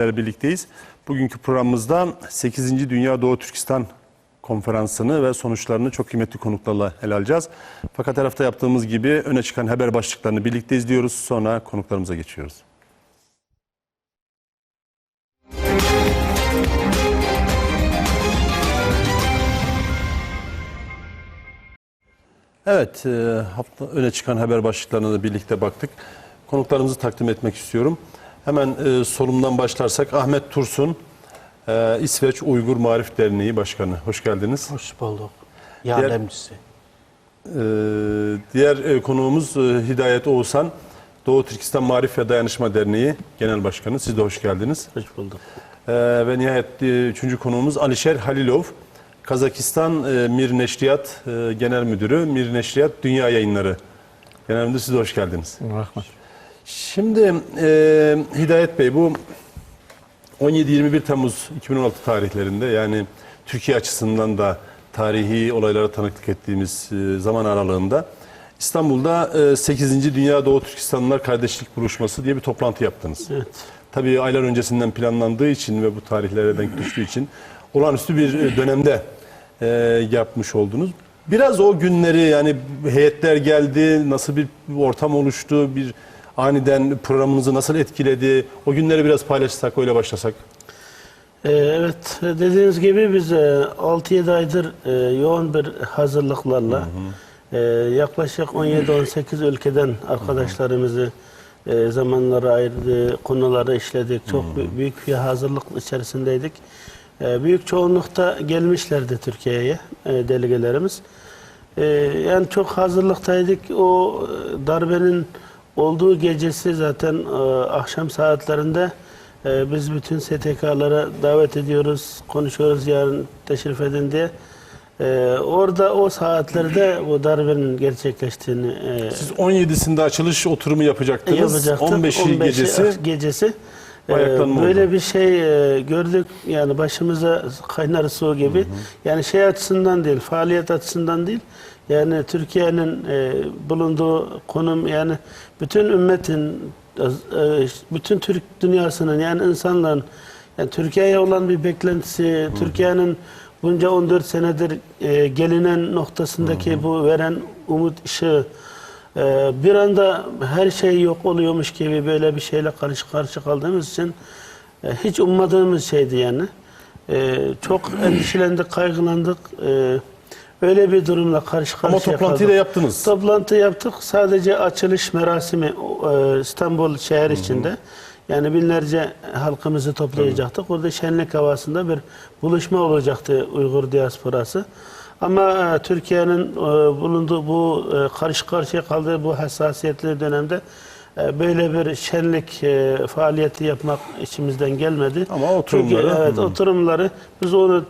birlikteyiz. Bugünkü programımızda 8. Dünya Doğu Türkistan Konferansı'nı ve sonuçlarını çok kıymetli konuklarla ele alacağız. Fakat her hafta yaptığımız gibi öne çıkan haber başlıklarını birlikte izliyoruz. Sonra konuklarımıza geçiyoruz. Evet, hafta öne çıkan haber başlıklarına da birlikte baktık. Konuklarımızı takdim etmek istiyorum. Hemen solumdan başlarsak Ahmet Tursun, İsveç Uygur Marif Derneği Başkanı. Hoş geldiniz. Hoş bulduk. Yardımcısı. Diğer konuğumuz Hidayet Oğuzhan, Doğu Türkistan Marif ve Dayanışma Derneği Genel Başkanı. Siz de hoş geldiniz. Hoş bulduk. Ve nihayet üçüncü konuğumuz Alişer Halilov, Kazakistan Mir Neşriyat Genel Müdürü, Mir Neşriyat Dünya Yayınları Genel Müdürü. Siz de hoş geldiniz. Rahmet. Şimdi Hidayet Bey, bu 17-21 Temmuz 2016 tarihlerinde, yani Türkiye açısından da tarihi olaylara tanıklık ettiğimiz zaman aralığında İstanbul'da 8. Dünya Doğu Türkistanlılar Kardeşlik Buluşması diye bir toplantı yaptınız. Evet. Tabii aylar öncesinden planlandığı için ve bu tarihlere denk düştüğü için olağanüstü bir dönemde yapmış oldunuz. Biraz o günleri, yani heyetler geldi, nasıl bir ortam oluştu, bir aniden programınızı nasıl etkiledi, o günleri biraz paylaşsak, öyle başlasak. Evet, dediğiniz gibi biz 6-7 aydır yoğun bir hazırlıklarla yaklaşık 17-18 ülkeden arkadaşlarımızı zamanlara ayırdı, konuları işledik. Çok büyük bir hazırlık içerisindeydik. Büyük çoğunlukta gelmişlerdi Türkiye'ye delegelerimiz. Yani çok hazırlıktaydık. O darbenin olduğu gecesi zaten akşam saatlerinde biz bütün STK'lara davet ediyoruz, konuşuyoruz yarın teşrif edin diye. Orada o saatlerde bu darbenin gerçekleştiğini... Siz 17'sinde açılış oturumu yapacaktınız. 15'i gecesi. Böyle bir şey gördük, yani başımıza kaynar su gibi. Yani şey açısından değil, faaliyet açısından değil. Yani Türkiye'nin bulunduğu konum, yani bütün ümmetin, bütün Türk dünyasının, yani insanların, yani Türkiye'ye olan bir beklentisi, Türkiye'nin bunca 14 senedir gelinen noktasındaki bu veren umut ışığı, bir anda her şey yok oluyormuş gibi böyle bir şeyle karşı karşı kaldığımız için hiç ummadığımız şeydi yani. Çok endişelendik, kaygılandık. Öyle bir durumla karşı karşıya kaldık. Ama toplantıyı da yaptınız. Toplantı yaptık. Sadece açılış merasimi İstanbul şehir içinde. Yani binlerce halkımızı toplayacaktık. Orada şenlik havasında bir buluşma olacaktı Uygur diasporası. Ama Türkiye'nin bulunduğu bu karşı karşıya kaldığı bu hassasiyetli dönemde böyle bir şenlik faaliyeti yapmak içimizden gelmedi. Ama oturumları... Evet, oturumları biz onu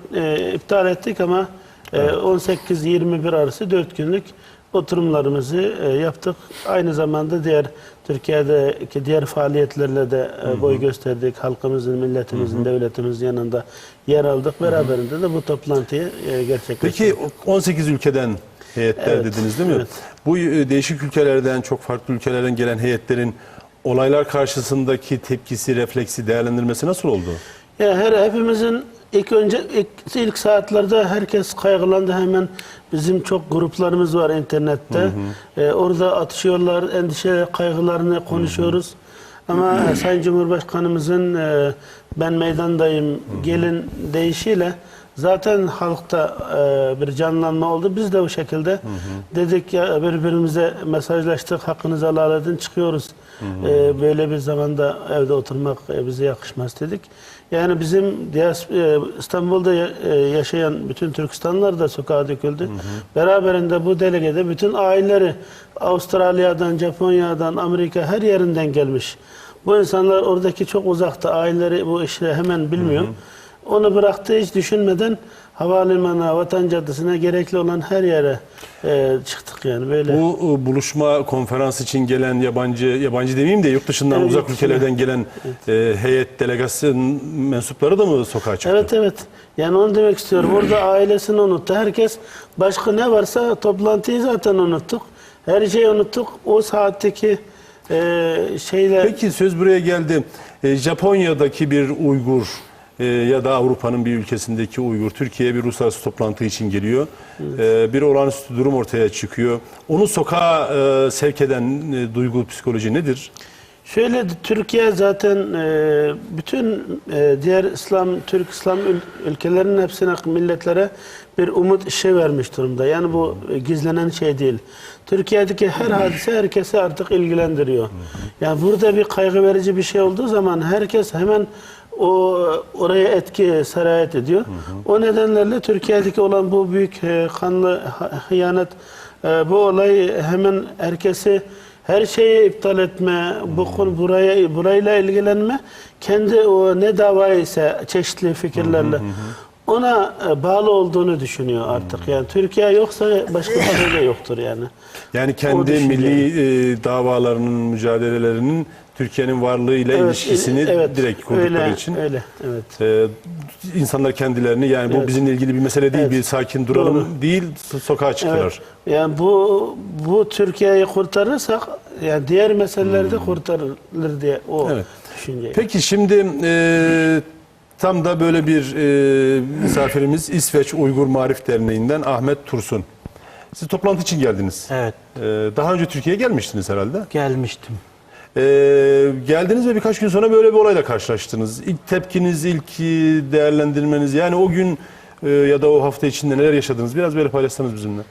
iptal ettik ama 18-21 arası 4 günlük oturumlarımızı yaptık. Aynı zamanda diğer Türkiye'deki diğer faaliyetlerle de boy gösterdik. Halkımızın, milletimizin, devletimizin yanında yer aldık. Beraberinde de bu toplantıyı gerçekleştirdik. Peki 18 ülkeden heyetler dediniz değil mi? Evet. Bu değişik ülkelerden, çok farklı ülkelerden gelen heyetlerin olaylar karşısındaki tepkisi, refleksi, değerlendirmesi nasıl oldu? Ya hepimizin ilk saatlerde herkes kaygılandı. Hemen bizim çok gruplarımız var internette. Orada atışıyorlar, endişe, kaygılarını konuşuyoruz. Ama Sayın Cumhurbaşkanımızın ben meydandayım, gelin deyişiyle zaten halkta bir canlanma oldu. Biz de bu şekilde dedik ya, birbirimize mesajlaştık, hakkınızı helal edin, çıkıyoruz. Böyle bir zamanda evde oturmak bize yakışmaz dedik. Yani bizim İstanbul'da yaşayan bütün Türkistanlılar da sokağa döküldü. Beraberinde bu delegede bütün aileleri Avustralya'dan, Japonya'dan, Amerika her yerinden gelmiş. Bu insanlar oradaki çok uzakta, aileleri bu işi hemen bilmiyor. Onu bıraktı, hiç düşünmeden havalimanına, Vatan Caddesi'ne, gerekli olan her yere çıktık yani böyle. Bu buluşma, konferans için gelen yabancı demeyeyim de yurt dışından, uzak ülkelerden gelen heyet, delegasyon mensupları da mı sokağa çıktı? Evet. Yani onu demek istiyorum. Orada ailesini unuttu. Herkes başka ne varsa toplantıyı zaten unuttuk. Her şeyi unuttuk. O saatteki şeyler... Peki söz buraya geldi. Japonya'daki bir Uygur ya da Avrupa'nın bir ülkesindeki Uygur Türkiye'ye bir uluslararası toplantı için geliyor. Bir olağanüstü durum ortaya çıkıyor. Onu sokağa sevk eden duygu, psikoloji nedir? Şöyle, Türkiye zaten bütün diğer Türk İslam ülkelerinin hepsine, milletlere bir umut ışığı vermiş durumda. Yani bu gizlenen şey değil. Türkiye'deki her hadise herkesi artık ilgilendiriyor. Yani burada bir kaygı verici bir şey olduğu zaman herkes hemen oraya etki sirayet ediyor. O nedenlerle Türkiye'deki olan bu büyük kanlı hıyanet, bu olay hemen herkesi, her şeyi iptal etme, burayla ilgilenme, kendi o ne dava ise çeşitli fikirlerle ona bağlı olduğunu düşünüyor artık. Yani Türkiye yoksa başka bir şey de yoktur yani. Yani kendi milli davalarının, mücadelelerinin Türkiye'nin varlığıyla ilişkisini direkt kurdukları için. Öyle, evet. İnsanlar kendilerini, yani bu bizimle ilgili bir mesele değil, bir sakin duralım değil, sokağa çıktılar. Evet. Yani bu Türkiye'yi kurtarırsak yani diğer meseleler de kurtarılır diye düşünce. Peki şimdi tam da böyle bir misafirimiz İsveç Uygur Marif Derneği'nden Ahmet Tursun. Siz toplantı için geldiniz. Evet. Daha önce Türkiye'ye gelmiştiniz herhalde. Gelmiştim. Geldiniz ve birkaç gün sonra böyle bir olayla karşılaştınız. İlk tepkiniz, ilk değerlendirmeniz, yani o gün ya da o hafta içinde neler yaşadınız? Biraz böyle paylaşsanız bizimle.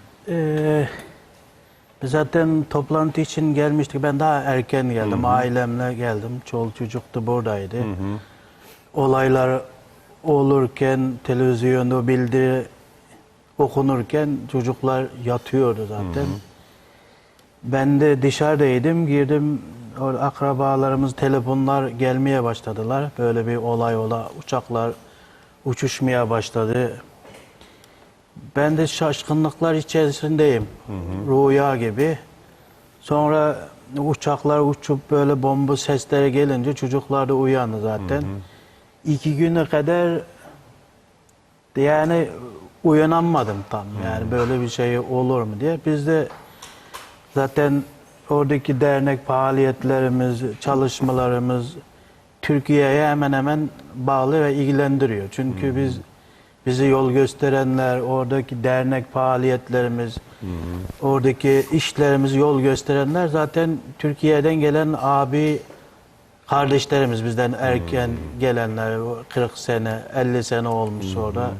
Zaten toplantı için gelmiştik. Ben daha erken geldim. Ailemle geldim. Çoluk çocuk da buradaydı. Olaylar olurken, televizyonda bildiri okunurken çocuklar yatıyordu zaten. Ben de dışarıdaydım. Girdim. Akrabalarımız, telefonlar gelmeye başladılar. Böyle bir olay uçaklar uçuşmaya başladı. Ben de şaşkınlıklar içerisindeyim. Rüya gibi. Sonra uçaklar uçup böyle bomba sesleri gelince çocuklar da uyandı zaten. 2 güne kadar yani uyanamadım tam. Yani böyle bir şey olur mu diye. Biz de zaten oradaki dernek faaliyetlerimiz, çalışmalarımız Türkiye'ye hemen hemen bağlı ve ilgilendiriyor. Çünkü bizi yol gösterenler, oradaki dernek faaliyetlerimiz, oradaki işlerimizi yol gösterenler zaten Türkiye'den gelen abi kardeşlerimiz, bizden erken gelenler, 40 sene, 50 sene olmuş orada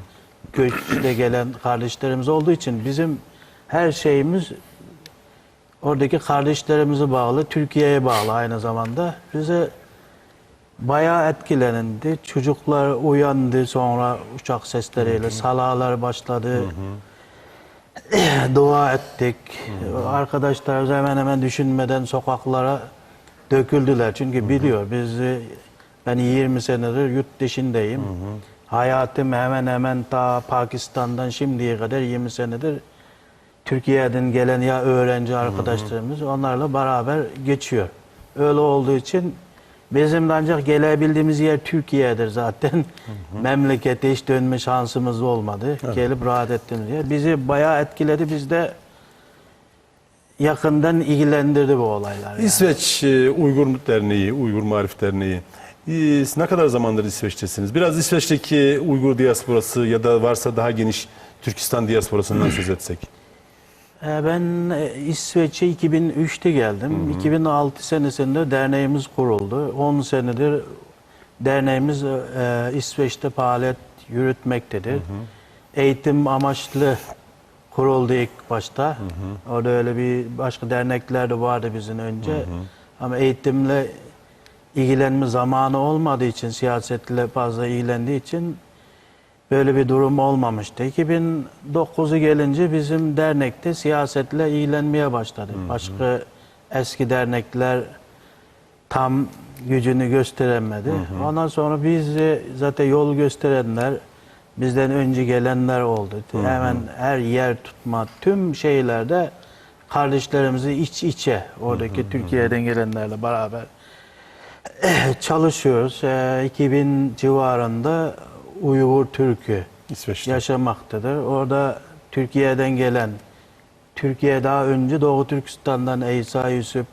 göçle gelen kardeşlerimiz olduğu için bizim her şeyimiz oradaki kardeşlerimize bağlı, Türkiye'ye bağlı aynı zamanda. Bize bayağı etkilendi. Çocuklar uyandı sonra uçak sesleriyle. Salalar başladı. Dua ettik. Arkadaşlar hemen hemen düşünmeden sokaklara döküldüler. Çünkü biliyor ben 20 senedir yurt dışındayım. Hayatım hemen hemen ta Pakistan'dan şimdiye kadar 20 senedir Türkiye'den gelen ya öğrenci arkadaşlarımız onlarla beraber geçiyor. Öyle olduğu için bizim de ancak gelebildiğimiz yer Türkiye'dir zaten. Memlekete hiç dönme şansımız olmadı. Gelip rahat ettiğimiz yer. Bizi bayağı etkiledi. Biz de yakından ilgilendirdi bu olaylar. Yani. İsveç Uygur Derneği, Uygur Marif Derneği. Siz ne kadar zamandır İsveç'tesiniz? Biraz İsveç'teki Uygur diasporası ya da varsa daha geniş Türkistan diasporasından söz etsek. Ben İsveç'e 2003'te geldim. 2006 senesinde derneğimiz kuruldu. 10 senedir derneğimiz İsveç'te faaliyet yürütmektedir. Eğitim amaçlı kuruldu ilk başta. Orada öyle bir başka dernekler de vardı bizim önce. Ama eğitimle ilgilenme zamanı olmadığı için, siyasetle fazla ilgilendiği için böyle bir durum olmamıştı. 2009'u gelince bizim dernekte siyasetle ilgilenmeye başladı. Başka eski dernekler tam gücünü gösteremedi. Ondan sonra biz zaten yol gösterenler, bizden önce gelenler oldu. Hemen her yer tutma, tüm şeylerde kardeşlerimizi iç içe, oradaki Türkiye'den gelenlerle beraber çalışıyoruz. 2000 civarında Uygur Türk'ü yaşamaktadır. Orada Türkiye'den gelen, Türkiye daha önce Doğu Türkistan'dan İsa Yusuf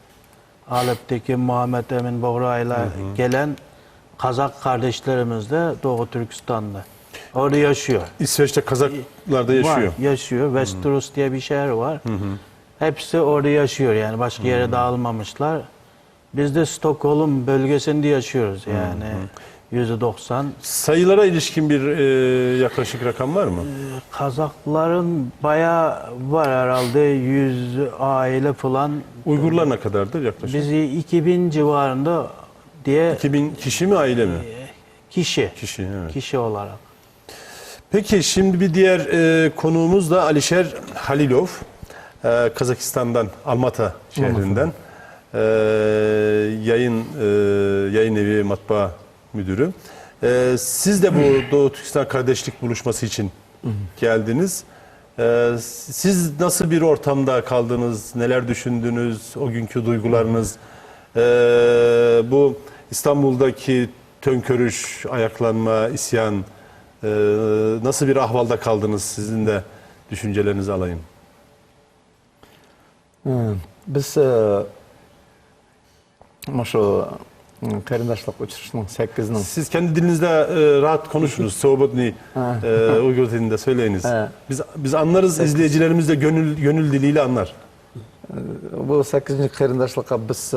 Alep'teki Muhammed Emin Boğra'yla gelen Kazak kardeşlerimiz de Doğu Türkistan'da. Orada yaşıyor. İsveç'te Kazaklar da yaşıyor. Var, yaşıyor. Västerås diye bir şehir var. Hepsi orada yaşıyor yani başka yere dağılmamışlar. Biz de Stockholm bölgesinde yaşıyoruz yani %90. Sayılara ilişkin bir yaklaşık rakam var mı? Kazakların bayağı var herhalde 100 aile falan. Uygurlar ne kadardır yaklaşık? Bizi 2000 civarında diye 2000 kişi mi, aile mi? kişi Evet. kişi olarak. Peki şimdi bir diğer konuğumuz da Alişer Halilov. Kazakistan'dan, Almata şehrinden. Yayın evi matbaa müdürü. Siz de bu Doğu Türkistan Kardeşlik Buluşması için geldiniz. Siz nasıl bir ortamda kaldınız? Neler düşündünüz? O günkü duygularınız? Bu İstanbul'daki tönkörüş, ayaklanma, isyan, nasıl bir ahvalda kaldınız? Sizin de düşüncelerinizi alayım. Biz şu qarindoshlik uchrashuvning 8'ning Siz kendi dilinizde rahat konuşunuz. Svobodny Uygur dilinde söyleyiniz. Biz anlarız, izleyicilerimiz de gönül diliyle anlar. bu 8-ci qarindoshlikqa biz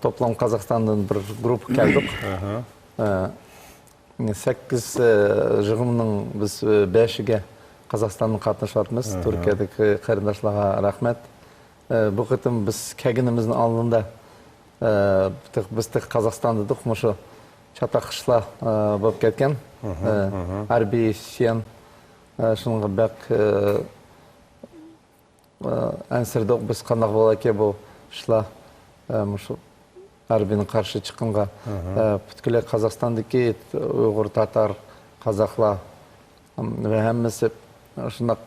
toplam Qozog'istondan bir grup keldik. 8 yig'imning biz 5'iga Qozog'istondan qatnashyapmiz. Turkiyadagi qarindoshlarga rahmat. Bu qitim biz kelganimizning oldinda biz Qozog'istonda edik, shu chatoq qishloq bo'lib ketgan. Harbiy isyon shunga bak ansirdik biz qanday bo'larkan bu ishlar shu harbiyning qarshi chiqqanga butkul Qozog'istondagi Uyg'ur, Tatar, qozoqlar va hammasi shunday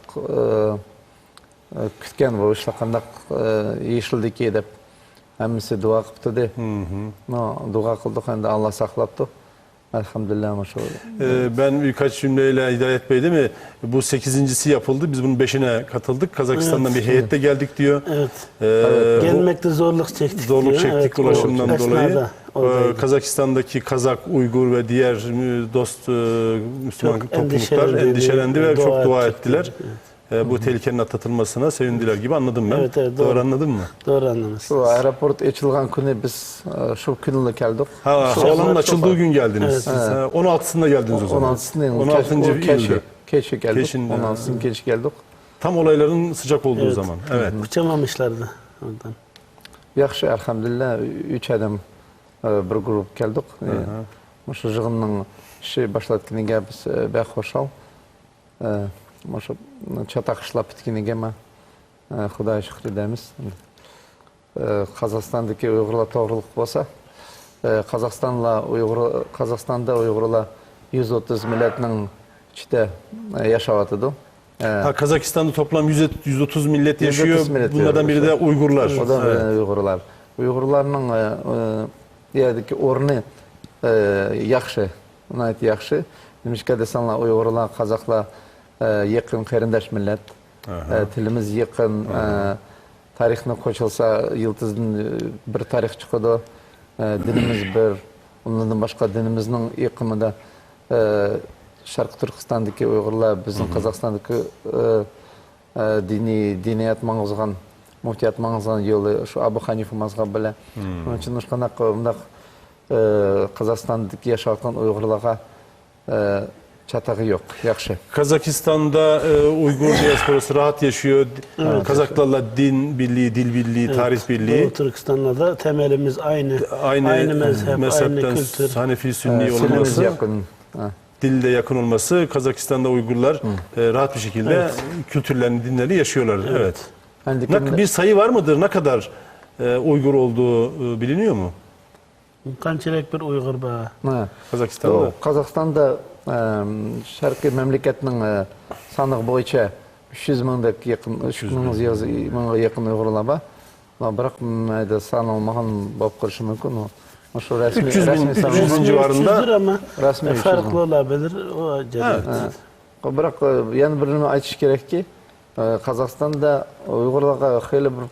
kutgan bu ishlar qanday yeshildiki deb hammasi duo qilibdi de. Duo qildik, endi Alloh saqlabdi. Elhamdülillah maşallah. Ben birkaç cümleyle Hidayet Bey, değil mi? Bu 8.'si yapıldı. Biz bunun 5'ine katıldık. Kazakistan'dan bir heyette geldik diyor. Evet. Gelmekte zorluk çektik. Zorluk diyor. çektik Evet, ulaşımdan o dolayı. esnada oradaydık. Kazakistan'daki Kazak, Uygur ve diğer dost Müslüman Çok topluluklar endişelendi ve çok dua ettiler. Evet. Bu tehlikenin atlatılmasına sevindiler gibi anladım ben. Evet, Doğru anladın mı? Doğru anlamışsınız. Şu aeroport açılgan günü biz şu günle geldik. Havaalanının açıldığı gün geldiniz. Evet. Siz, 16'sında geldiniz o zaman. 16'sında Eylül'de. Keşke geldik. Keşinde. 16'sında geç geldik. Tam olayların sıcak olduğu zaman. Evet. Uçamamışlardı oradan. Yaxşı, elhamdülillah 3 adam bir grup geldik. Şu yığınның işi başlatkanıga biz bek hoşal. Şu çataq işlap bitkinige ma Xudoga shukr edamiz. Qozog'istondagi Uyg'urlar to'g'riliq bo'lsa, Qozog'istonda Uyg'urlar 130 millatning ichida yashayotidi. Kazakistan'da toplam 130 millet yaşıyor. 130 millet Bunlardan biri de Uygurlar. O da Uyg'urlar. Uyg'urlarning yerdagi o'rni yaxshi, nihoyat yaxshi. Nimishqa desanlar, Uyg'urlar, qozoqlar yaqin qarindosh millat. Tilimiz yaqin. Tarixni qo'shilsa, yıldızdan bir tarix chiqadi. Dinimiz bir. Undan boshqa dinimizning yaqinida Sharq Turkistondagi Uyg'urlar, bizning Qozog'istondagi diniyat mang'izgan, muftiyat mang'izgan yo'li shu Abu Hanifa mazhab bilan. Shuning uchun shunday Qozog'istondagi yashayotgan Uyg'urlarga çatağı yok, yaxşı. Kazakistan'da Uygur diasporası rahat yaşıyor. Kazaklarla din birliği, dil birliği, tarih birliği. Doğu Türkistan'la da temelimiz aynı. Aynı mezhep, aynı kültür. Hanefi, Sünni Silimiz olması, yakın. dilde yakın olması, Kazakistan'da Uygurlar rahat bir şekilde kültürlerini, dinleri yaşıyorlar. Evet. Bir sayı var mıdır? Ne kadar Uygur olduğu biliniyor mu? Qanchalik bir Uyg'ur bor? Kazakistan'da. Qozog'istonda Sharqiy mamlakatning saniq bo'yicha 300 mingga yaqin, 300 mingga yaqin Uyg'urlar bor. Biroq mayda sanalmagan bo'lib qolishi mumkin. Şu resmi 300 bin civarında. Ama Resmi farklı olabilir. O Evet. Biroq yana birini aytish kerakki, Qozog'istonda Uyg'urlarga xeyli bir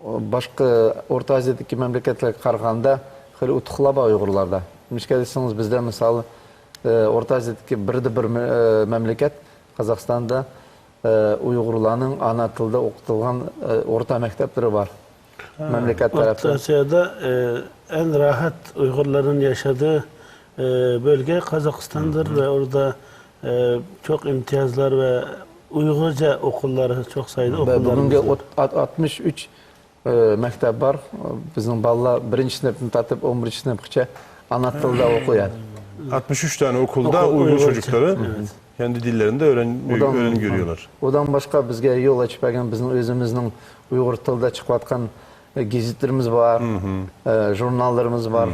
başka Orta Asya'daki memleketlerle karşılığında hali utuqlaba Uygurlarda. Mişke deseniz bizde misal Orta Asya'daki bir memleket Kazakistan'da Uygurlarının ana tilde okutulan orta mektepleri var. Memleket Orta tarafı. Asya'da en rahat Uygurların yaşadığı bölge Kazakistan'dır ve orada çok imtiyazlar ve Uygurca okulları, çok sayıda Ve okullarımız bugün var. 63 mektep var. Bizim balla 1. sınıfını tatıp 11. sınıfça ana tilde okuyan. 63 tane okulda Okul Uygur Uygurca. çocukları kendi dillerinde öğren görüyorlar. Odan başka bizge yol açıp bergen bizim özümüzün Uygur tilde çıkıvatkan gazetlerimiz var, jurnallarımız var.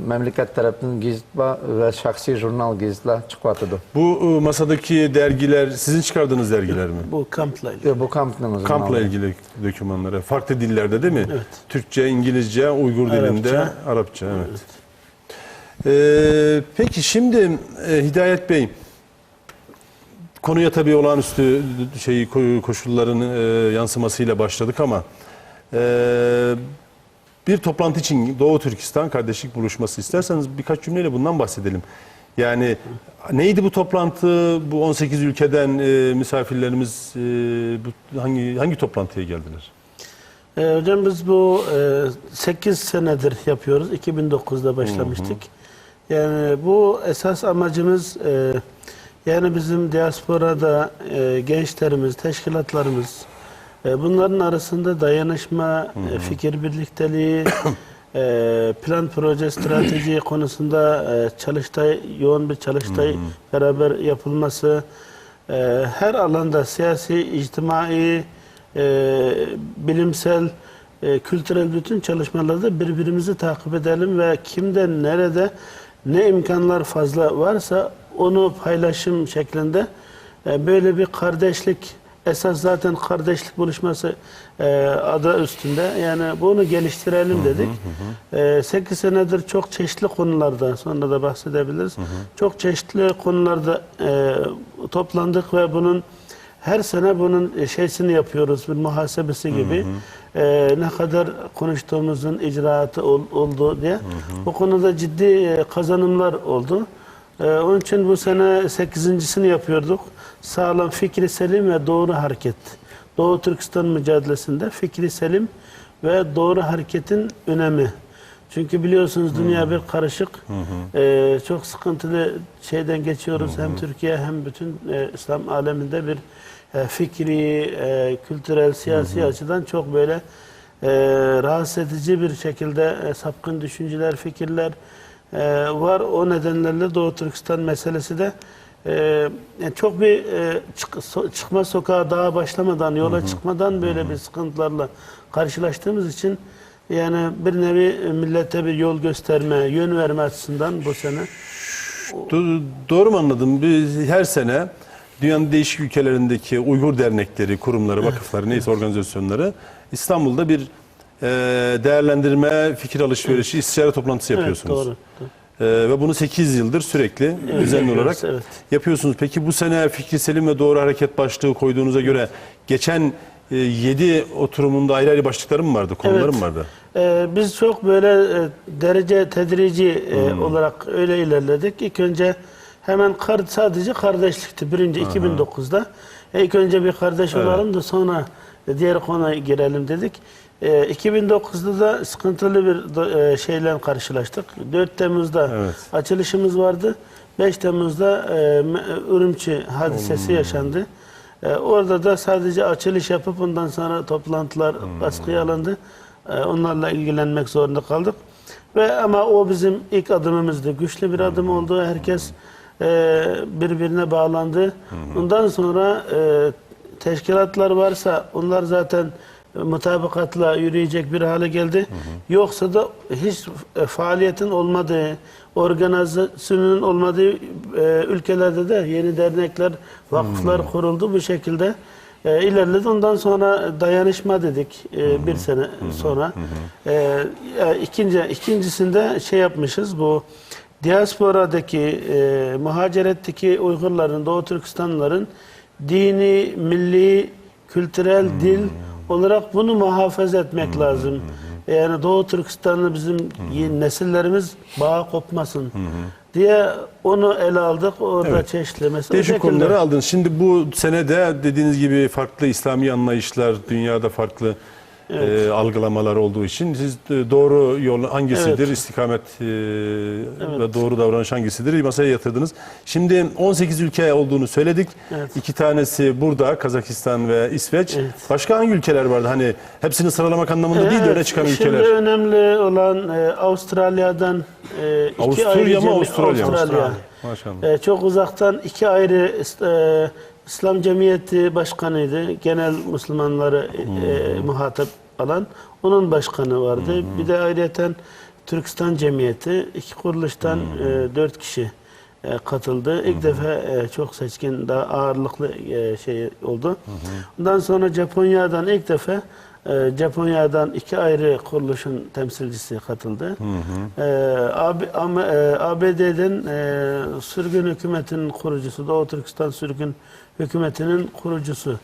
Memleket tarafından gazet var ve şahsi jurnal gazetler çıkıvatıdı. Bu masadaki dergiler sizin çıkardığınız dergiler mi? Bu kampla ilgili. Bu kampın Kampla ilgili dokümanları. Farklı dillerde değil mi? Evet. Türkçe, İngilizce, Uygur dilinde, Arapça. Arapça. Evet. Peki şimdi Hidayet Bey, konuya tabii olağanüstü koşulların yansımasıyla başladık ama bir toplantı için Doğu Türkistan Kardeşlik Buluşması, isterseniz birkaç cümleyle bundan bahsedelim. Yani neydi bu toplantı? Bu 18 ülkeden misafirlerimiz hangi toplantıya geldiler? Hocam biz bu 8 senedir yapıyoruz. 2009'da başlamıştık. Yani bu esas amacımız yani bizim diasporada gençlerimiz, teşkilatlarımız, bunların arasında dayanışma, fikir birlikteliği, plan, proje, strateji konusunda yoğun bir çalıştay beraber yapılması, her alanda siyasi, içtimai, bilimsel, kültürel bütün çalışmalarda birbirimizi takip edelim ve kimden nerede ne imkanlar fazla varsa onu paylaşım şeklinde böyle bir kardeşlik, esas zaten kardeşlik buluşması adı üstünde, yani bunu geliştirelim dedik. 8 senedir çok çeşitli konularda, sonra da bahsedebiliriz. Çok çeşitli konularda toplandık ve bunun her sene bunun şeysini yapıyoruz, bir muhasebesi gibi. Ne kadar konuştuğumuzun icraatı oldu diye. Bu konuda ciddi kazanımlar oldu. Onun için bu sene 8.sini yapıyorduk. Sağlam, fikri selim ve doğru hareket. Doğu Türkistan mücadelesinde fikri selim ve doğru hareketin önemi. Çünkü biliyorsunuz dünya bir karışık. Çok sıkıntılı şeyden geçiyoruz. Hem Türkiye hem bütün İslam aleminde bir fikri, kültürel, siyasi açıdan çok böyle rahatsız edici bir şekilde sapkın düşünceler, fikirler var. O nedenlerle Doğu Türkistan meselesi de çok bir çıkma sokağa daha başlamadan, yola çıkmadan böyle bir sıkıntılarla karşılaştığımız için yani bir nevi millete bir yol gösterme, yön verme açısından bu sene. Doğru mu anladım? Biz her sene dünyanın değişik ülkelerindeki Uygur dernekleri, kurumları, vakıfları, neyse organizasyonları İstanbul'da bir değerlendirme, fikir alışverişi, istişare toplantısı yapıyorsunuz. Evet, doğru. Ve bunu 8 yıldır sürekli düzenli olarak yapıyorsunuz. Peki bu sene fikri selim ve doğru hareket başlığı koyduğunuza göre geçen 7 oturumunda ayrı ayrı başlıkları mı vardı, konuları mı vardı? Biz çok böyle derece tedrici olarak öyle ilerledik. İlk önce hemen sadece kardeşlikti. Birinci 2009'da. İlk önce bir kardeş olalım da sonra diğer konuya girelim dedik. 2009'da da sıkıntılı bir şeyle karşılaştık. 4 Temmuz'da açılışımız vardı. 5 Temmuz'da Ürümçi hadisesi yaşandı. Orada da sadece açılış yapıp ondan sonra toplantılar askıya alındı. Onlarla ilgilenmek zorunda kaldık. Ama o bizim ilk adımımızdı. Güçlü bir adım oldu. Herkes birbirine bağlandı. Ondan sonra teşkilatlar varsa onlar zaten mutabakatla yürüyecek bir hale geldi. Yoksa da hiç faaliyetin olmadığı, organizasyonun olmadığı ülkelerde de yeni dernekler, vakıflar kuruldu. Bu şekilde ilerledi. Ondan sonra dayanışma dedik bir sene sonra. İkincisinde şey yapmışız, bu diasporadaki, muhaciretteki Uygurların, Doğu Türkistanlıların dini, milli, kültürel, dil, olarak bunu muhafaza etmek lazım. Yani Doğu Türkistan'la bizim yeni nesillerimiz bağ kopmasın diye onu ele aldık. Orada Evet. çeşitli mesela. Değişik konuları aldınız. Şimdi bu senede dediğiniz gibi farklı İslami anlayışlar, dünyada farklı algılamalar olduğu için siz doğru yol hangisidir, Evet. istikamet ve doğru davranış hangisidir masaya yatırdınız. Şimdi 18 ülke olduğunu söyledik. Evet. 2 tanesi burada, Kazakistan ve İsveç. Evet. Başka hangi ülkeler vardı? Hani hepsini sıralamak anlamında değil de öne çıkan Şimdi ülkeler. önemli olan Avustralya'dan iki ayrı Avusturya mı, cemi- Avustralya mı? Avustralya. Maşallah. Çok uzaktan iki ayrı İslam Cemiyeti Başkanıydı. Genel Müslümanları muhatap alan. Onun başkanı vardı. Bir de ayrıyeten Türkistan Cemiyeti. İki kuruluştan 4 kişi katıldı. İlk defa çok seçkin, daha ağırlıklı şey oldu. Ondan sonra Japonya'dan ilk defa Japonya'dan 2 ayrı kuruluşun temsilcisi katıldı. ABD'den sürgün hükümetinin kurucusu, Doğu Türkistan sürgün hükümetinin kurucusu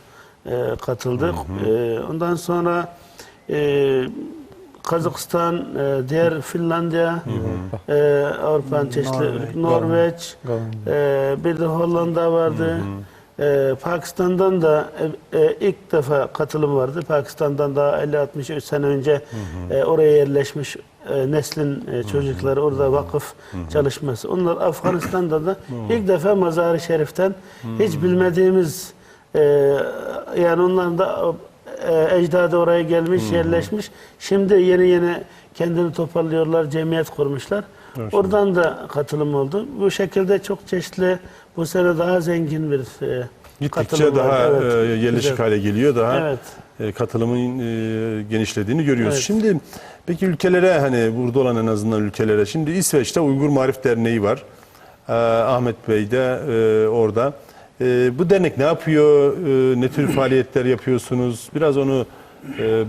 katıldı. Ondan sonra Kazakistan, diğer Finlandiya, Avrupa'nın çeşitli Norveç, bir de Hollanda vardı. Pakistan'dan da ilk defa katılım vardı. Pakistan'dan daha 50-60 sene önce oraya yerleşmiş neslin çocukları orada vakıf çalışması. Onlar Afganistan'da da ilk defa Mazar-ı Şerif'ten hiç bilmediğimiz yani onların da ecdadı oraya gelmiş, yerleşmiş. Şimdi yeni kendini toparlıyorlar, cemiyet kurmuşlar. Oradan da katılım oldu. Bu şekilde çok çeşitli, bu sene daha zengin bir Gittikçe katılım daha var. Evet, yerleşik güzel. hale geliyor. Daha Evet. katılımın genişlediğini görüyoruz. Evet. Şimdi peki ülkelere, hani burada olan en azından ülkelere, şimdi İsveç'te Uygur Marif Derneği var. Ahmet Bey de orada. Bu dernek ne yapıyor? Ne tür faaliyetler yapıyorsunuz? Biraz onu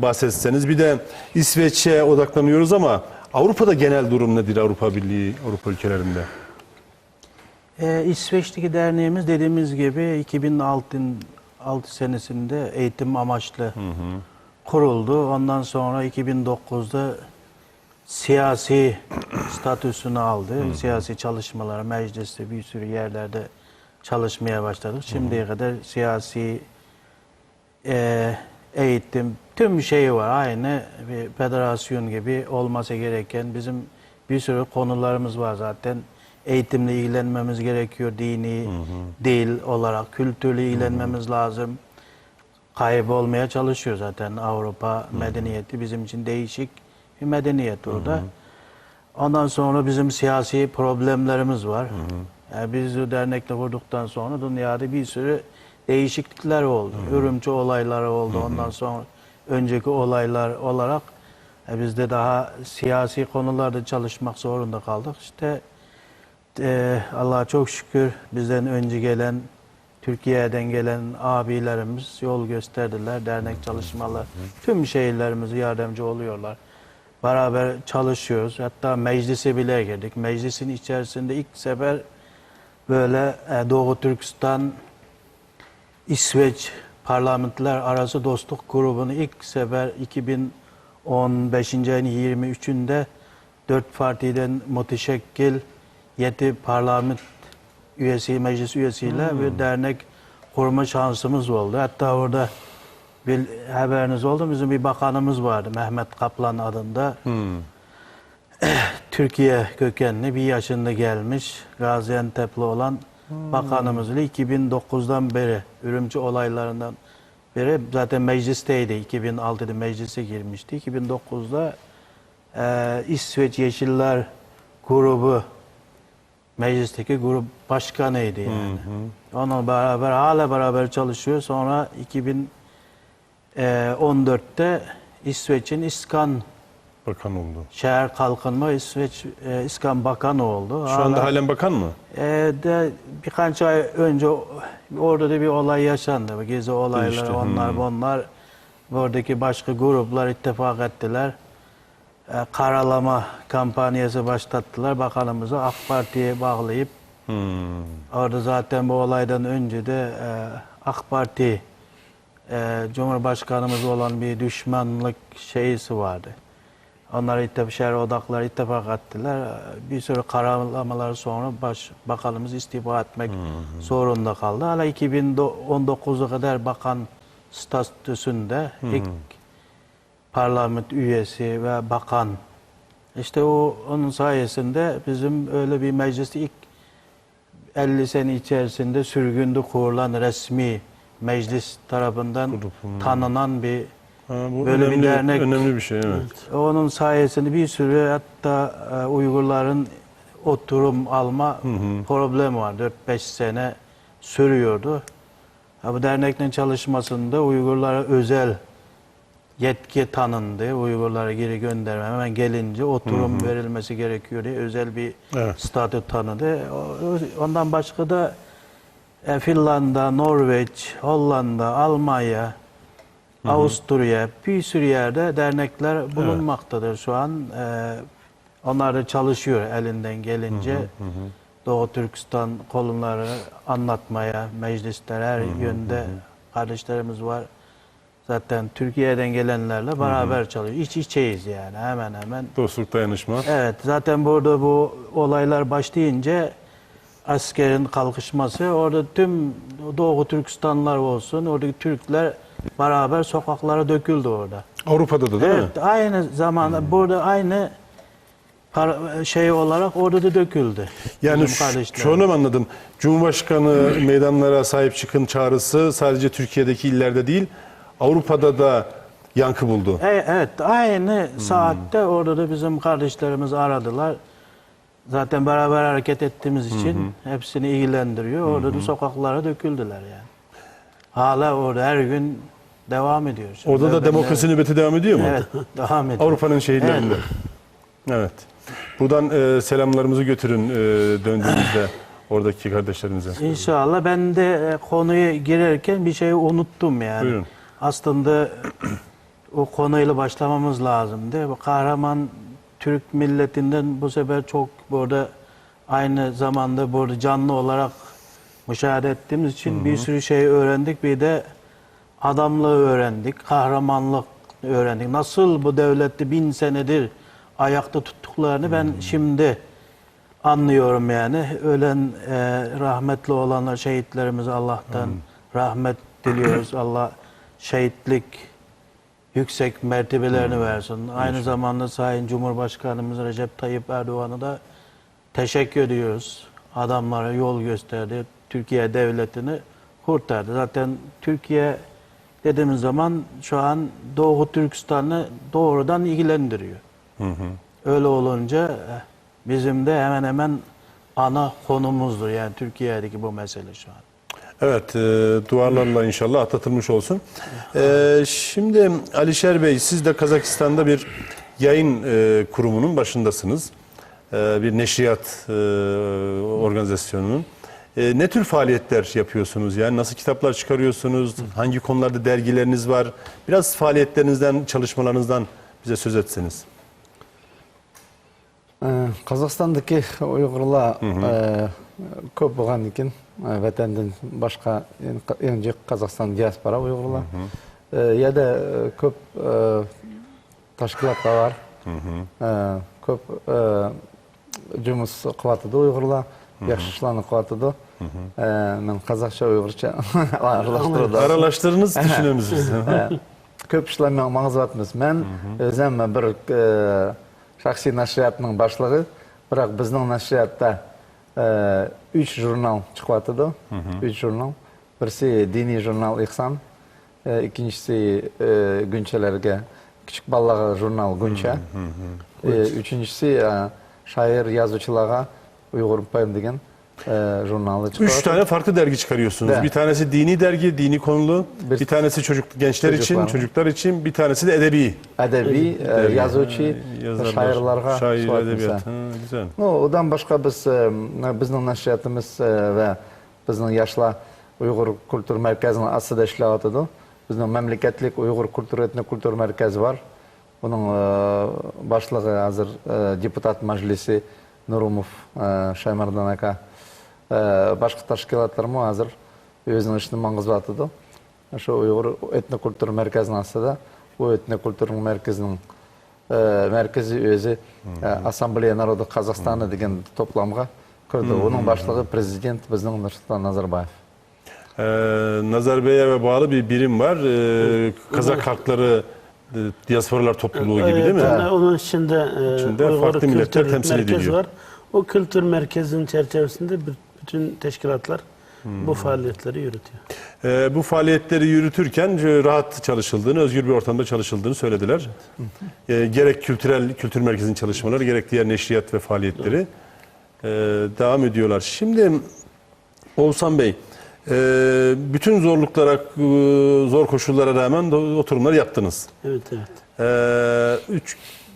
bahsetseniz. Bir de İsveç'e odaklanıyoruz ama Avrupa'da genel durum nedir, Avrupa Birliği, Avrupa ülkelerinde? İsveç'teki derneğimiz dediğimiz gibi 2006 senesinde eğitim amaçlı kuruldu. Ondan sonra 2009'da siyasi statüsünü aldı. Siyasi çalışmalara, mecliste bir sürü yerlerde çalışmaya başladık. Şimdiye kadar siyasi eğitim, tüm şey var. Aynı bir federasyon gibi olması gereken bizim bir sürü konularımız var zaten. Eğitimle ilgilenmemiz gerekiyor. Dini, dil olarak, kültürle ilgilenmemiz lazım. Kaybolmaya çalışıyor zaten Avrupa medeniyeti. Bizim için değişik bir medeniyet orada. Ondan sonra bizim siyasi problemlerimiz var. Yani biz o dernekle kurduktan sonra dünyada bir sürü değişiklikler oldu. Ürümçi olayları oldu. Ondan sonra önceki olaylar olarak biz de daha siyasi konularda çalışmak zorunda kaldık. İşte Allah'a çok şükür bizden önce gelen, Türkiye'den gelen abilerimiz yol gösterdiler. Dernek çalışmalar, tüm şehirlerimize yardımcı oluyorlar. Beraber çalışıyoruz. Hatta meclise bile girdik. Meclisin içerisinde ilk sefer böyle Doğu Türkistan, İsveç parlamenter arası dostluk grubunu ilk sefer 2015. ayın 23'ünde 4 partiden müteşekkil 7 parlament üyesi, meclis üyesiyle bir dernek kurma şansımız oldu. Hatta orada bir haberiniz oldu. Bizim bir bakanımız vardı, Mehmet Kaplan adında. Türkiye kökenli, bir yaşında gelmiş, Gaziantep'li olan bakanımız ile 2009'dan beri, Ürümçi olaylarından beri zaten meclisteydi. 2006'da meclise girmişti. 2009'da İsveç Yeşiller grubu, meclisteki grup başkanıydı yani. Onunla beraber, hala beraber çalışıyor. Sonra 2014'te İsveç'in İskan Bakan oldu. Şehir Kalkınma İsveç İskan Bakanı oldu. Şu anda halen bakan mı? De birkaç ay önce orada da bir olay yaşandı. Gezi olayları, İşte, onlar bunlar. Oradaki başka gruplar ittifak ettiler. Karalama kampanyası başlattılar. Bakanımızı AK Parti'ye bağlayıp orada zaten bu olaydan önce de AK Parti Cumhurbaşkanımız olan bir düşmanlık şeysi vardı. Onlar şehir odakları ittifak ettiler. Bir sürü kararlamalar sonra bakanımız istifa etmek zorunda kaldı. Hala 2019'a kadar bakan statüsünde ilk parlament üyesi ve bakan. İşte onun sayesinde bizim öyle bir meclis ilk 50 sene içerisinde sürgünde kurulan resmi meclis tarafından tanınan bir Bu böyle bir dernek. önemli bir şey, evet. Onun sayesinde bir sürü hatta Uygurların oturum alma problemi var. 4-5 sene sürüyordu. Bu derneklerin çalışmasında Uygurlara özel yetki tanındı. Uygurlara geri gönderme hemen gelince oturum verilmesi gerekiyor diye özel bir statü tanıdı. Ondan başka da Finlandiya, Norveç, Hollanda, Almanya, Avusturya, bir sürü yerde dernekler bulunmaktadır şu an. Onlar da çalışıyor elinden gelince. Doğu Türkistan konuları anlatmaya, meclisler her yönde kardeşlerimiz var. Zaten Türkiye'den gelenlerle beraber çalışıyor. İç içeyiz yani hemen hemen. Dostluk, dayanışma. Evet, zaten burada bu olaylar başlayınca askerin kalkışması, orada tüm Doğu Türkistanlar olsun, oradaki Türkler beraber sokaklara döküldü orada. Avrupa'da da değil mi? Evet, aynı zamanda burada aynı şey olarak orada da döküldü. Yani Bizim kardeşler. şunu anladım. Cumhurbaşkanı meydanlara sahip çıkın çağrısı sadece Türkiye'deki illerde değil, Avrupa'da da yankı buldu. Evet, aynı saatte orada da bizim kardeşlerimiz aradılar. Zaten beraber hareket ettiğimiz için hepsini ilgilendiriyor. Orada da sokaklara döküldüler yani. Hala orada her gün devam ediyor. Şimdi Orada da demokrasi nöbeti devam ediyor mu? Evet, devam ediyor. Avrupa'nın şehirlerinde. Evet. Buradan selamlarımızı götürün döndüğünüzde oradaki kardeşlerinize. İnşallah. Ben de konuya girerken bir şey unuttum yani. Buyurun. Aslında o konuyla başlamamız lazımdı. Bu kahraman Türk milletinden bu sefer çok burada aynı zamanda burada canlı olarak müşahede ettiğimiz için bir sürü şey öğrendik. Bir de adamlığı öğrendik, kahramanlık öğrendik. Nasıl bu devleti 1000 senedir ayakta tuttuklarını ben şimdi anlıyorum yani. Ölen, rahmetli olanlar, şehitlerimize Allah'tan rahmet diliyoruz. Allah şehitlik yüksek mertebelerini versin. Aynı zamanda Sayın Cumhurbaşkanımız Recep Tayyip Erdoğan'a da teşekkür ediyoruz. Adamlara yol gösterdi. Türkiye devletini kurtardı. Zaten Türkiye dediğimiz zaman şu an Doğu Türkistan'ı doğrudan ilgilendiriyor. Öyle olunca bizim de hemen hemen ana konumuzdur yani Türkiye'deki bu mesele şu an. Evet, dualarla inşallah atlatılmış olsun. Şimdi Alişer Bey, siz de Kazakistan'da bir yayın kurumunun başındasınız. Bir neşriyat organizasyonunun. Ne tür faaliyetler yapıyorsunuz? Yani nasıl kitaplar çıkarıyorsunuz? Hangi konularda dergileriniz var? Biraz faaliyetlerinizden, çalışmalarınızdan bize söz etseniz. Қазақстандагы уйгырлар көп булган экен. Ватандан башка эң жак Казакстан диаспора уйгырлар. Я да көп ташкилаттар бар. Көп жұмыс кылатыды уйгырлар. Яхшы ишларны кылатыды. Мен казакча уйгырча аралаштырды. Aralaştırınız, düşünüyoruz biz. Көп ишлар менен маңызы батмыз. Мен өзүм бир шахси нашриятның башлыгы, бірақ біздің нашриятта 3 журнал чыгып атыды. 3 журнал. Бірisi dini журнал Ихсан, ikincisi günçelerge, küçük ballara jurnal Günçe. Üçüncüsü şair yazıcılara Uygur Payım деген jurnalı çıkıyor. 3 tane farklı dergi çıkarıyorsunuz. Evet. Bir tanesi dini dergi, dini konulu. Bir tanesi gençler için, çocuklar için. Bir tanesi de edebi. Edebi, yazıcı, şairlarga Şair, suat edebiyat. misal. Güzel. Odan başka bizning nashriyatimiz ve bizning Yaşlar Uygur Kultur Merkezi'nin aslida ishlab atadi. Bizning memleketlik Uygur Kultur Etnik Kultur Merkezi var. Bunun başlığı hazır Deputat Majlisi Nurumov Şaymardan aka. Başka tashkilotlar mı hazır özünün işini mangızып атыды. şu Uygur etnokultur merkezinin aslında bu etnokultur merkezinin merkezi özü Asambleya Narodu Kazakistan'ı degan toplamga kirdi. Onun başlığı prezident bizning Nursultan Nazarbayev. Nazarbayev'e bağlı bir birim var. Kazak halkları diasporalar topluluğu gibi değil mi? Yani onun içinde Uygur farklı milletler Kültür temsil Merkezi ediliyor. var. O kültür merkezinin çerçevesinde bütün teşkilatlar bu faaliyetleri yürütüyor. Bu faaliyetleri yürütürken rahat çalışıldığını, özgür bir ortamda çalışıldığını söylediler. Gerek kültür merkezinin çalışmaları, gerek diğer neşriyat ve faaliyetleri devam ediyorlar. Şimdi Oğuzhan Bey, bütün zorluklara, zor koşullara rağmen oturumlar yaptınız. Evet, evet.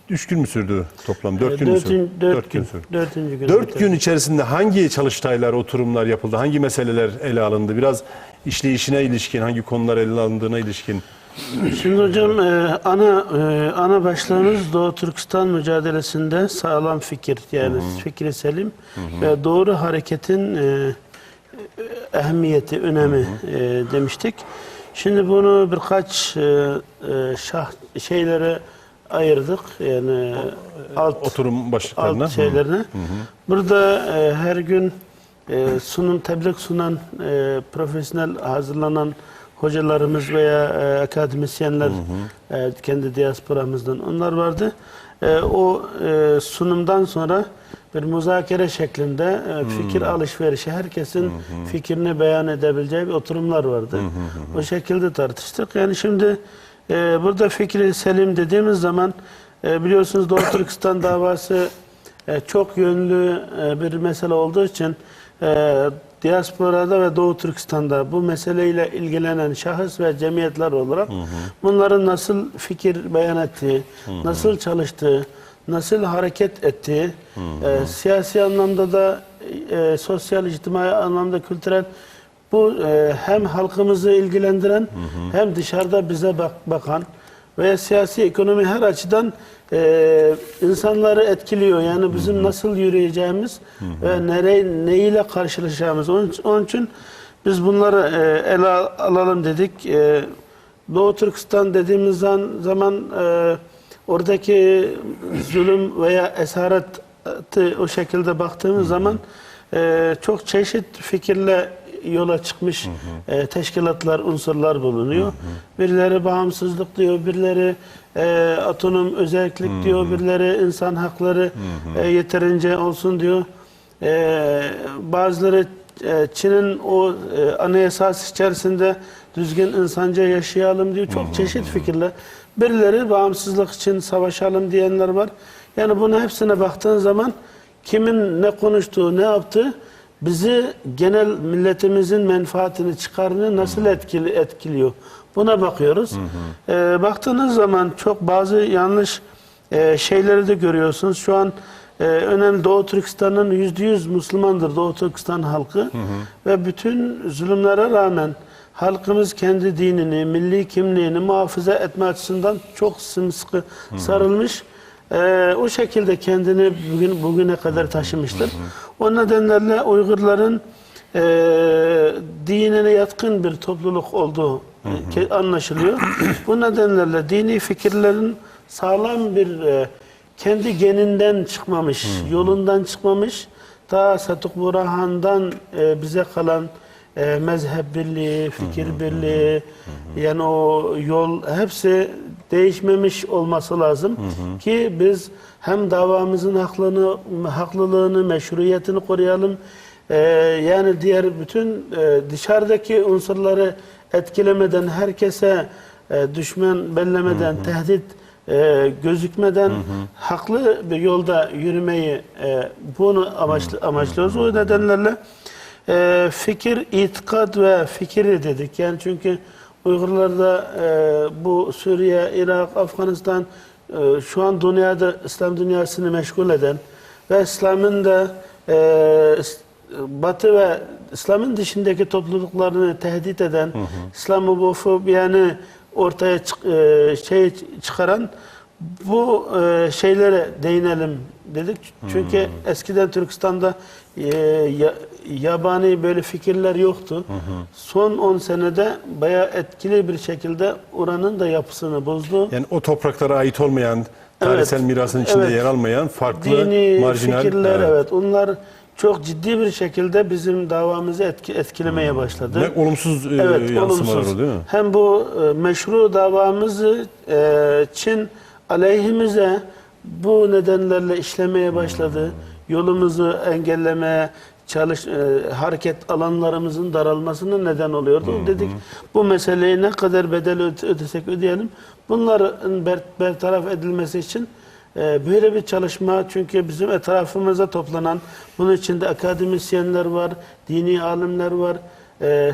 Üç gün mü sürdü toplam? 4 gün mü sürdü? 4 gün. sürdü. 4. gün. 4 gün içerisinde hangi çalıştaylar, oturumlar yapıldı? Hangi meseleler ele alındı? Biraz işleyişine ilişkin, hangi konular ele alındığına ilişkin. Şimdi hocam ana başlığımız Doğu Türkistan mücadelesinde sağlam fikir, yani fikri selim ve doğru hareketin ehemmiyeti, önemi demiştik. Şimdi bunu birkaç şeylere ayırdık, yani Oturum başlıklarına. alt şeylerine. Burada her gün tebliğ sunan, profesyonel hazırlanan hocalarımız veya akademisyenler kendi diasporamızdan onlar vardı. O sunumdan sonra bir müzakere şeklinde fikir alışverişi, herkesin fikrini beyan edebileceği bir oturumlar vardı. O şekilde tartıştık. Yani şimdi burada fikri selim dediğimiz zaman biliyorsunuz Doğu Türkistan davası çok yönlü bir mesele olduğu için diasporada ve Doğu Türkistan'da bu meseleyle ilgilenen şahıs ve cemiyetler olarak bunların nasıl fikir beyan ettiği, nasıl çalıştığı, nasıl hareket ettiği, siyasi anlamda da sosyal, içtimai anlamda kültürel bu hem halkımızı ilgilendiren hem dışarıda bize bakan veya siyasi ekonomi her açıdan insanları etkiliyor. Yani bizim nasıl yürüyeceğimiz ve neyle karşılaşacağımız. Onun için biz bunları ele alalım dedik. Doğu Türkistan dediğimiz zaman oradaki zulüm veya esaretı o şekilde baktığımız zaman çok çeşit fikirle yola çıkmış teşkilatlar, unsurlar bulunuyor. Birileri bağımsızlık diyor, birileri otonom özellik diyor, birileri insan hakları yeterince olsun diyor. Bazıları Çin'in o anayasası içerisinde düzgün insanca yaşayalım diyor. Çok çeşit fikirler. Birileri bağımsızlık için savaşalım diyenler var. Yani bunun hepsine baktığın zaman kimin ne konuştuğu, ne yaptığı bizi, genel milletimizin menfaatini, çıkarını nasıl etkiliyor? Buna bakıyoruz. Baktığınız zaman çok bazı yanlış şeyleri de görüyorsunuz. Şu an önemli, Doğu Türkistan'ın %100 Müslümandır Doğu Türkistan halkı. Ve bütün zulümlere rağmen halkımız kendi dinini, milli kimliğini muhafaza etme açısından çok sımsıkı sarılmış. O şekilde kendini bugüne kadar taşımıştır. O nedenlerle Uygurların dinine yatkın bir topluluk olduğu anlaşılıyor. Bu nedenlerle dini fikirlerin sağlam bir kendi geninden çıkmamış, yolundan çıkmamış, ta Satuk Burhan'dan bize kalan mezhep birliği, fikir birliği, yani o yol hepsi değişmemiş olması lazım ki biz hem davamızın haklılığını, meşruiyetini koruyalım, yani diğer bütün dışarıdaki unsurları etkilemeden, herkese düşman bellemeden, tehdit gözükmeden haklı bir yolda yürümeyi bunu amaçlıyoruz. O nedenlerle fikir, itikat ve fikir dedik. Yani çünkü Uygurlarda bu Suriye, Irak, Afganistan şu an dünyada İslam dünyasını meşgul eden ve İslam'ın da Batı ve İslam'ın dışındaki topluluklarını tehdit eden, İslamofobiyanı ortaya çıkaran Bu şeylere değinelim dedik. Çünkü eskiden Türkistan'da yabani böyle fikirler yoktu. Son 10 senede bayağı etkili bir şekilde oranın da yapısını bozdu. Yani o topraklara ait olmayan, tarihsel mirasın içinde evet. yer almayan farklı, Dini marjinal fikirler, evet. Onlar çok ciddi bir şekilde bizim davamızı etkilemeye başladı. Ne olumsuz Evet, yansımalar olumsuz. o değil mi? Hem bu meşru davamızı Çin aleyhimize bu nedenlerle işlemeye başladı. Yolumuzu engellemeye hareket alanlarımızın daralmasına neden oluyordu. Dedik bu meseleyi ne kadar bedel ödesek ödeyelim. Bunların bertaraf edilmesi için böyle bir çalışma, çünkü bizim etrafımıza toplanan, bunun içinde akademisyenler var, dini alimler var,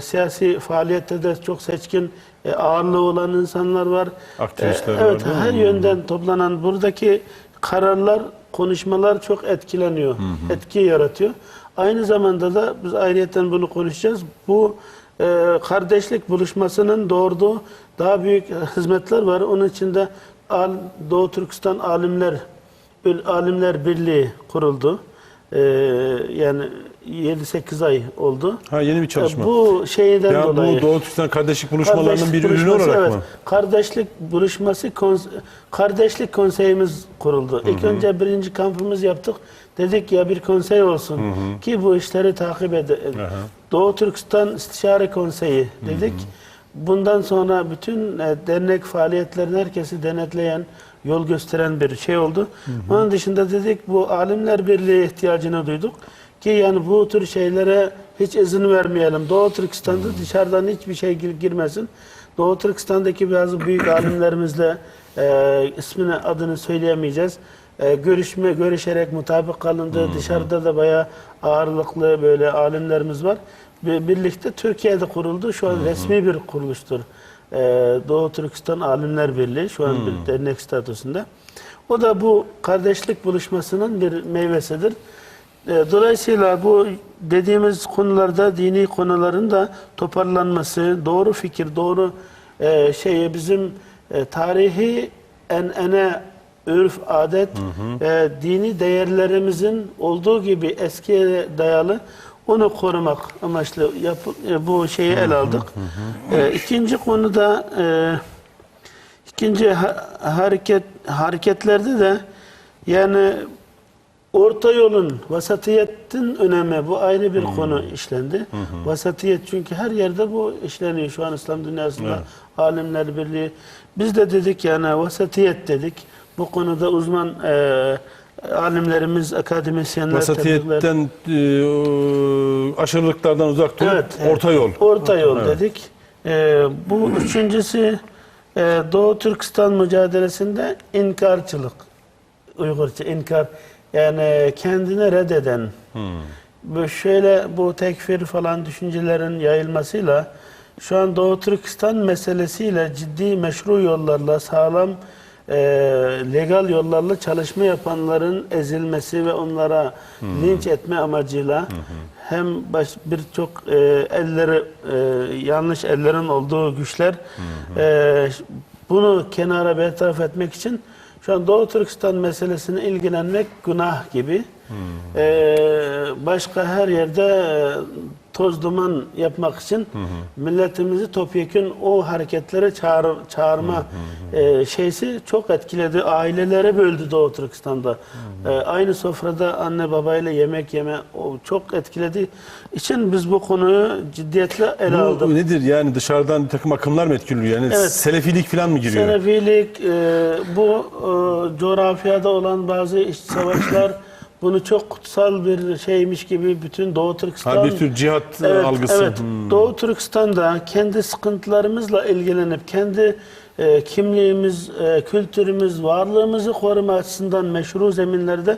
siyasi faaliyette de çok seçkin ağırlığı olan insanlar var. Aktivistler var, Evet, değil mi? her yönden toplanan buradaki kararlar, konuşmalar çok etkileniyor, etki yaratıyor. Aynı zamanda da biz ayrıyeten bunu konuşacağız. Bu kardeşlik buluşmasının doğurduğu daha büyük hizmetler var. Onun içinde Doğu Türkistan Alimler Birliği kuruldu. Yani 7-8 ay oldu. Ha, yeni bir çalışma. Bu şeyden Ya dolayı. bu Doğu Türkistan kardeşlik buluşmalarının Kardeşlik bir ürünü buluşması, olarak evet. mı? Kardeşlik buluşması, kardeşlik konseyimiz kuruldu. İlk önce birinci kampımız yaptık. Dedik ya bir konsey olsun ki bu işleri takip edelim. Doğu Türkistan İstişare Konseyi dedik. Bundan sonra bütün dernek faaliyetlerini herkesi denetleyen, yol gösteren bir şey oldu. Onun dışında dedik bu Alimler Birliği ihtiyacını duyduk. Ki yani bu tür şeylere hiç izin vermeyelim. Doğu Türkistan'da dışarıdan hiçbir şey girmesin. Doğu Türkistan'daki bazı büyük alimlerimizle ismini adını söyleyemeyeceğiz. Görüşerek mutabık kalındı. Dışarıda da bayağı ağırlıklı böyle alimlerimiz var. Birlikte Türkiye'de kuruldu. Şu an resmi bir kuruluştur. Doğu Türkistan Alimler Birliği şu an bir dernek statüsünde. O da bu kardeşlik buluşmasının bir meyvesidir. Dolayısıyla bu dediğimiz konularda, dini konuların da toparlanması, doğru fikir, doğru bizim tarihi enene, örf, adet, dini değerlerimizin olduğu gibi eskiye dayalı onu korumak amaçlı bu şeyi ele aldık. İkinci konuda hareketlerde de yani orta yolun, vasatiyetin önemi, bu ayrı bir konu işlendi. Vasatiyet, çünkü her yerde bu işleniyor şu an İslam dünyasında. Alimler Birliği. Biz de dedik yani vasatiyet dedik. Bu konuda uzman alimlerimiz, akademisyenler, Vasatiyetten, aşırılıklardan uzak durup orta yol. Orta yol dedik. Bu üçüncüsü Doğu Türkistan mücadelesinde inkarcılık. Uygurca inkar. Yani kendini reddeden. Bu tekfir falan düşüncelerin yayılmasıyla şu an Doğu Türkistan meselesiyle ciddi meşru yollarla, sağlam legal yollarla çalışma yapanların ezilmesi ve onlara linç etme amacıyla hem birçok yanlış ellerin olduğu güçler bunu kenara bertaraf etmek için şu an Doğu Türkistan meselesine ilgilenmek günah gibi. Başka her yerde toz duman yapmak için milletimizi topyekün o hareketlere çağırma şeysi çok etkiledi. Ailelere böldü Doğu Türkistan'da. Aynı sofrada anne babayla yemek yeme çok etkiledi. İçin biz bu konuyu ciddiyetle ele aldık. Bu nedir yani, dışarıdan bir takım akımlar mı etkiliyor? Yani Evet. Selefilik falan mı giriyor? Selefilik, bu coğrafyada olan bazı iç savaşlar bunu çok kutsal bir şeymiş gibi bütün Doğu Türkistan... Bir tür cihat algısı. Evet, Doğu Türkistan'da kendi sıkıntılarımızla ilgilenip, kendi kimliğimiz, kültürümüz, varlığımızı koruma açısından meşru zeminlerde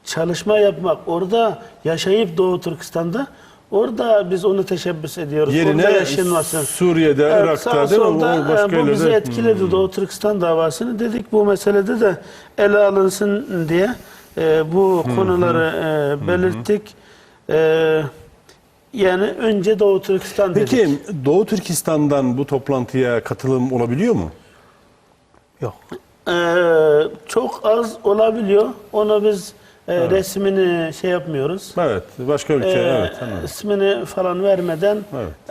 çalışma yapmak, orada yaşayıp Doğu Türkistan'da, orada biz onu teşebbüs ediyoruz. Orada Yerine yaşanmasın. Suriye'de, Irak'ta değil mi? Bu bizi etkiledi. Doğu Türkistan davasını dedik. Bu meselede de ele alınsın diye bu konuları belirttik. Yani önce Doğu Türkistan dedik. Peki Doğu Türkistan'dan bu toplantıya katılım olabiliyor mu? Yok. Çok az olabiliyor. Onu biz resmini şey yapmıyoruz. Evet, başka ülke, evet. Anladım. İsmini falan vermeden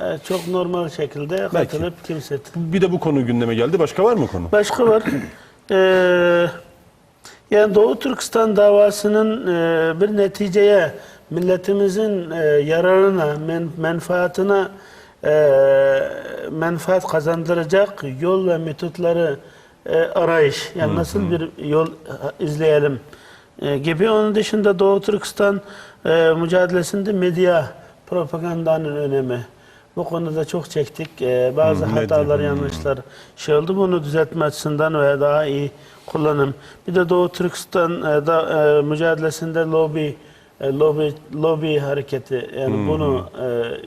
Evet. çok normal şekilde Belki. katılıp kimse. Bir de bu konu gündeme geldi. Başka var mı konu? Başka var. Yani Doğu Türkistan davasının bir neticeye, milletimizin yararına, menfaatine menfaat kazandıracak yol ve metotları arayış. Yani nasıl bir yol izleyelim gibi. Onun dışında Doğu Türkistan mücadelesinde medya, propagandanın önemi. Bu konuda çok çektik. Bazı hatalar, yanlışlar şey oldu. Bunu düzeltme açısından ve daha iyi kullanım. Bir de Doğu Türkistan mücadelesinde lobi hareketi. Yani bunu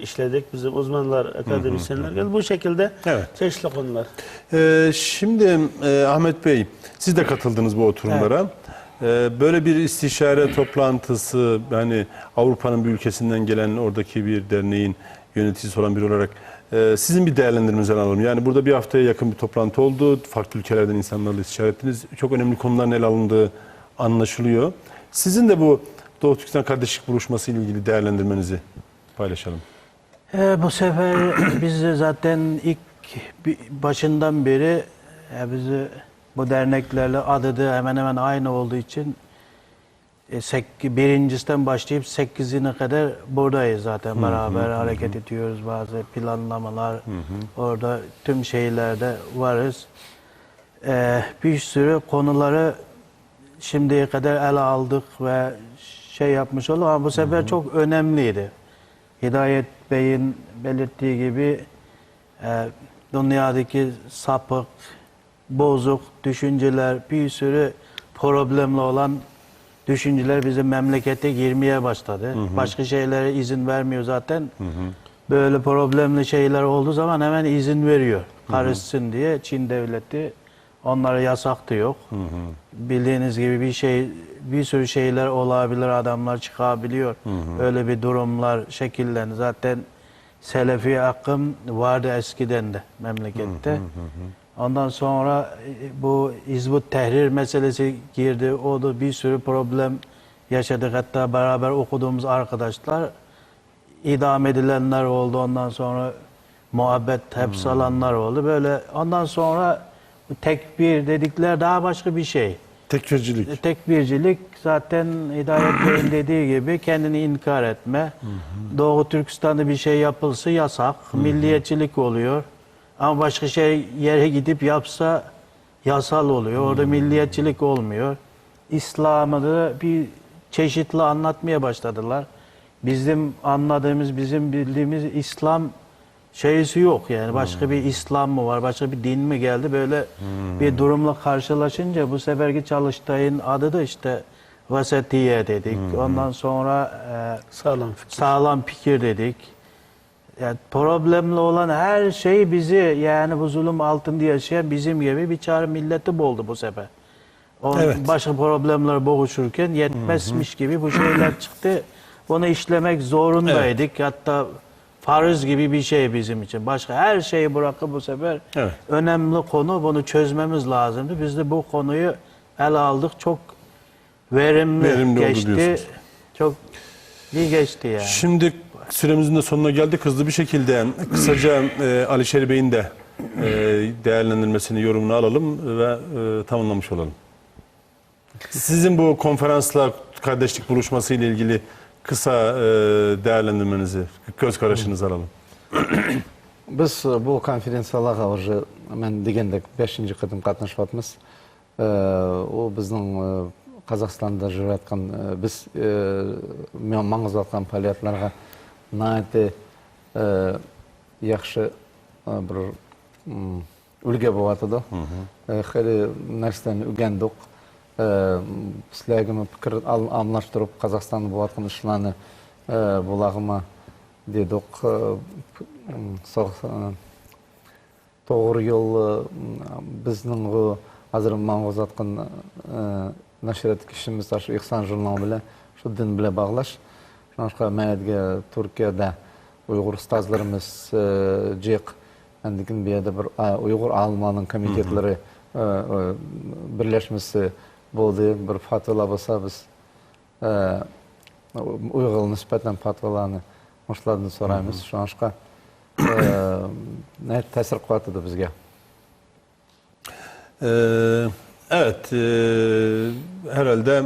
işledik. Bizim uzmanlar, akademisyenler geldi. Bu şekilde çeşitli konular. Şimdi Ahmet Bey, siz de katıldınız bu oturumlara. Böyle bir istişare toplantısı, yani Avrupa'nın bir ülkesinden gelen oradaki bir derneğin yöneticisi olan biri olarak sizin bir değerlendirmenizi alalım. Yani burada bir haftaya yakın bir toplantı oldu. Farklı ülkelerden insanlarla istişare ettiniz. Çok önemli konuların ele alındığı anlaşılıyor. Sizin de bu Doğu Türkistan Kardeşlik Buluşması ile ilgili değerlendirmenizi paylaşalım. Bu sefer biz de zaten ilk başından beri bizi bu derneklerle adı da hemen hemen aynı olduğu için birincisinden başlayıp 8'ine kadar buradayız zaten. Beraber hareket ediyoruz, bazı planlamalar, orada tüm şeylerde varız. Bir sürü konuları şimdiye kadar ele aldık ve şey yapmış olduk ama bu sefer çok önemliydi. Hidayet Bey'in belirttiği gibi dünyadaki sapık, bozuk düşünceler, bir sürü problemli olan düşünceler bizim memlekete girmeye başladı. Başka şeylere izin vermiyor zaten. Böyle problemli şeyler olduğu zaman hemen izin veriyor. Karışsın diye Çin devleti, onlara yasak da yok. Bildiğiniz gibi bir sürü şeyler olabilir, adamlar çıkabiliyor. Öyle bir durumlar şekillendi. Zaten Selefi akım vardı eskiden de memlekette. Ondan sonra bu Hizb-ut Tahrir meselesi girdi. O da bir sürü problem yaşadık. Hatta beraber okuduğumuz arkadaşlar idam edilenler oldu. Ondan sonra muhabbet hapse alanlar oldu. Böyle ondan sonra tekbir dedikler daha başka bir şey. Tekfircilik. Tekbircilik zaten Hidayet Bey'in dediği gibi kendini inkar etme. Doğu Türkistan'da bir şey yapılsa yasak. Milliyetçilik oluyor. Ama başka şey yere gidip yapsa yasal oluyor. Orada milliyetçilik olmuyor. İslam'ı da bir çeşitli anlatmaya başladılar. Bizim anladığımız, bizim bildiğimiz İslam şeysi yok yani. Başka bir İslam mı var, başka bir din mi geldi? Böyle bir durumla karşılaşınca bu seferki çalıştayın adı da işte Vasatiye dedik. Ondan sonra sağlam fikir dedik. Yani problemli olan her şey bizi, yani bu zulüm altında yaşayan bizim gibi bir çare milleti buldu bu sefer. Başka problemler boğuşurken yetmezmiş gibi bu şeyler çıktı. Bunu işlemek zorundaydık. Hatta farz gibi bir şey bizim için. Başka her şeyi bırakıp bu sefer önemli konu, bunu çözmemiz lazımdı. Biz de bu konuyu ele aldık. Çok verimli geçti. Çok iyi geçti yani. Şimdi süremizin de sonuna geldik. Hızlı bir şekilde kısaca Alişer Bey'in de değerlendirmesini, yorumunu alalım ve tamamlamış olalım. Sizin bu konferansla kardeşlik buluşması ile ilgili kısa değerlendirmenizi, göz kararınızı alalım. Biz bu konferensiyalarga уже men degендek 5-нче кытым катнашып атабыз. O bizning Қазақстанда жүрүп аткан biz маңызды аткан фаалиятларга наайты яхшы bir үлгү болуп атады. Хәле нәрсәне үгәндек. Sizlerle fikir anlaştırıp Kazakistan'da bu atkın işlerini bulağıma dedik. Doğru yol bizning bu hazır mağaz atkın naşret kişimiz taşı İhsan jurnal bile şu din bile bağlaş. Şunlaşka məyətge Türkiye'de Uygur ustazlarımız cek endikin bir yerde bir Uygur Almanın komitetleri birleşmesi boldy, bir fatwalar bolsa biz Uygul nispeten fatwalarny oşlardan soraýmys. Şoňa ne täsir kuvvatlydy bizge? Evet, herhalde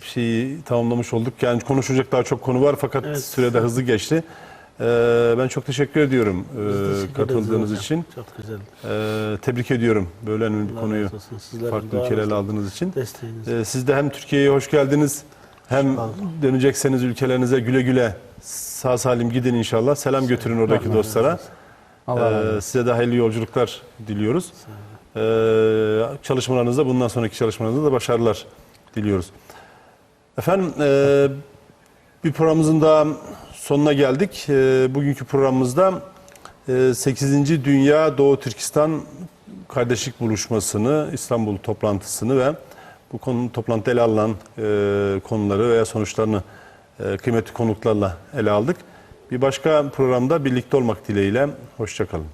şeyi tamamlamış olduk. Yani konuşacak daha çok konu var fakat Evet. sürede hızlı geçti. Ben çok teşekkür ediyorum Teşekkür katıldığınız ederiz için. hocam. Çok güzel. Tebrik ediyorum böyle önemli bir Allah konuyu razı olsun. Sizlerin farklı duanız, ülkelerle aldığınız için. desteğiniz. Siz de hem Türkiye'ye hoş geldiniz hem dönecekseniz ülkelerinize güle güle sağ salim gidin inşallah. Selam götürün oradaki dostlara. Allah razı olsun. Size de hayırlı yolculuklar diliyoruz. Çalışmalarınızda, bundan sonraki çalışmalarınızda da başarılar diliyoruz. Efendim, bir programımızın daha sonuna geldik. Bugünkü programımızda 8. Dünya Doğu Türkistan Kardeşlik Buluşması'nı, İstanbul toplantısını ve bu toplantıda ele alınan konuları veya sonuçlarını kıymetli konuklarla ele aldık. Bir başka programda birlikte olmak dileğiyle. Hoşça kalın.